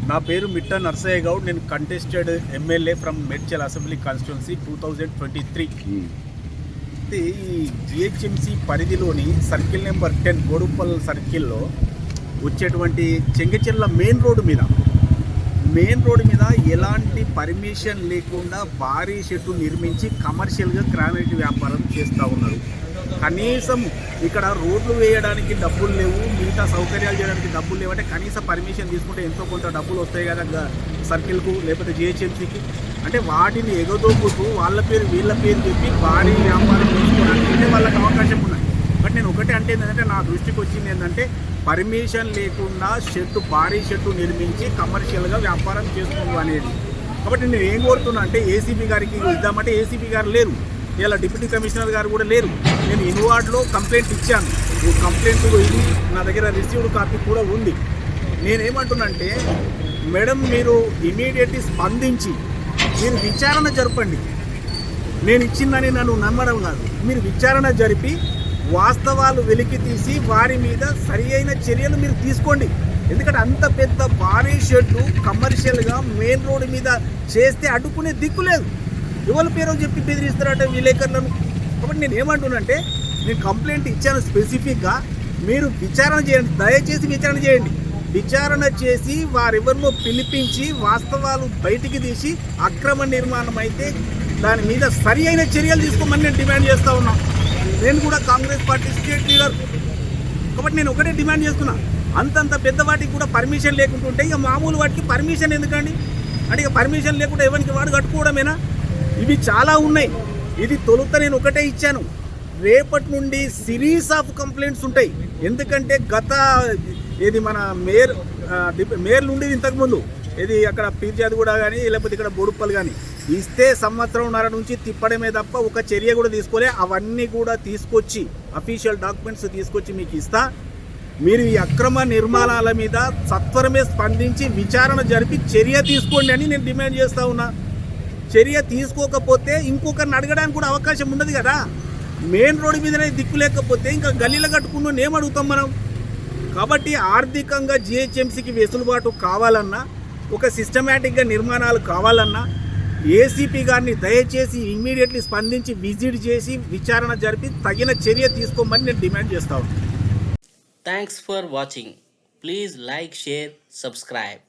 నా పేరు మిట్ట నర్సయ్య గౌడ్. నేను contested MLA from Medchal assembly constituency 2023. ఈ జిహెచ్ఎంసీ పరిధిలోని సర్కిల్ నెంబర్ 10 బోడుప్పల్ సర్కిల్లో వచ్చేటువంటి చెంగచెర్ల మెయిన్ రోడ్డు మీద ఎలాంటి పర్మిషన్ లేకుండా భారీ షెడ్డు నిర్మించి కమర్షియల్గా గ్రానైట్ వ్యాపారం చేస్తూ ఉన్నారు. కనీసం ఇక్కడ రోడ్లు వేయడానికి డబ్బులు లేవు, మిగతా సౌకర్యాలు చేయడానికి డబ్బులు లేవంటే కనీసం పర్మిషన్ తీసుకుంటే ఎంతో కొంత డబ్బులు వస్తాయి కదా సర్కిల్కు లేకపోతే జిహెచ్ఎంసీకి. అంటే వాటిని ఎగదోపుతూ వాళ్ళ పేరు వీళ్ళ పేరు చెప్పి భారీ వ్యాపారం చేసుకోవడానికి వాళ్ళకి అవకాశం ఉన్నాయి. బట్ నేను ఒకటే అంటే ఏంటంటే నా దృష్టికి వచ్చింది ఏంటంటే పర్మిషన్ లేకుండా భారీ షెడ్డు నిర్మించి కమర్షియల్గా వ్యాపారం చేసుకోవడం అనేది. కాబట్టి నేను ఏం కోరుతున్నా అంటే ఏసీబీ గారికి ఇద్దామంటే ఏసీబీ గారు లేరు, ఇలా డిప్యూటీ కమిషనర్ గారు కూడా లేరు. నేను ఇన్వార్డ్లో కంప్లైంట్ ఇచ్చాను, కంప్లైంట్ ఇది నా దగ్గర రిసీవ్డ్ కాపీ కూడా ఉంది. నేనేమంటున్నానంటే మేడం మీరు ఇమీడియట్లీ స్పందించి మీరు విచారణ జరపండి. నేను ఇచ్చిందని నన్ను నమ్మడం కాదు, మీరు విచారణ జరిపి వాస్తవాలు వెలికి తీసి వారి మీద సరి అయిన చర్యలు మీరు తీసుకోండి. ఎందుకంటే అంత పెద్ద భారీ షెడ్లు కమర్షియల్గా మెయిన్ రోడ్డు మీద చేస్తే అడ్డుకునే దిక్కు లేదు. ఎవరి పేరు చెప్పి బెదిరిస్తారంటే విలేకరులను. కాబట్టి నేను ఏమంటున్నానంటే నేను కంప్లైంట్ ఇచ్చాను స్పెసిఫిక్గా, మీరు విచారణ చేయండి, దయచేసి విచారణ చేయండి. విచారణ చేసి వారెవరినో పిలిపించి వాస్తవాలు బయటికి తీసి అక్రమ నిర్మాణం అయితే దాని మీద సరి అయిన చర్యలు తీసుకోమని నేను డిమాండ్ చేస్తూ ఉన్నాను. నేను కూడా కాంగ్రెస్ పార్టీ స్టేట్ లీడర్ కాబట్టి నేను ఒకటే డిమాండ్ చేస్తున్నా. అంతంత పెద్ద వాటికి కూడా పర్మిషన్ లేకుంటుంటే ఇక మామూలు వాటికి పర్మిషన్ ఎందుకండి? అంటే ఇక పర్మిషన్ లేకుండా ఎవరికి వాడు కట్టుకోవడమేనా? ఇవి చాలా ఉన్నాయి. ఇది తొలుత నేను ఒకటే ఇచ్చాను, రేపటి నుండి సిరీస్ ఆఫ్ కంప్లైంట్స్ ఉంటాయి. ఎందుకంటే ఇది మన మేయర్లు ఉండేది ఇంతకుముందు, ఇది అక్కడ పీర్జాది కూడా కానీ లేకపోతే ఇక్కడ బోడుప్పల్ కానీ ఇస్తే 1.5 సంవత్సరం నుంచి తిప్పడమే తప్ప ఒక చర్య కూడా తీసుకోలే. అవన్నీ కూడా తీసుకొచ్చి అఫీషియల్ డాక్యుమెంట్స్ తీసుకొచ్చి మీకు ఇస్తా. మీరు ఈ అక్రమ నిర్మాణాల మీద సత్వరమే స్పందించి విచారణ జరిపి చర్య తీసుకోండి అని నేను డిమాండ్ చేస్తూ ఉన్నా. చర్య తీసుకోకపోతే ఇంకొకరిని అడగడానికి కూడా అవకాశం ఉండదు కదా. మెయిన్ రోడ్డు మీదనే దిక్కు లేకపోతే ఇంకా గల్లీలో కట్టుకున్న ఏమడుగుతాం మనం? కాబట్టి ఆర్థికంగా జిహెచ్ఎంసీకి వెసులుబాటు కావాలన్నా, ఒక సిస్టమేటిక్గా నిర్మాణాలు కావాలన్నా ఏసీపీ గారిని దయచేసి ఇమ్మీడియట్లీ స్పందించి విజిట్ చేసి విచారణ జరిపి తగిన చర్య తీసుకోమని నేను డిమాండ్ చేస్తాను. Thanks for watching. Please like, share, subscribe.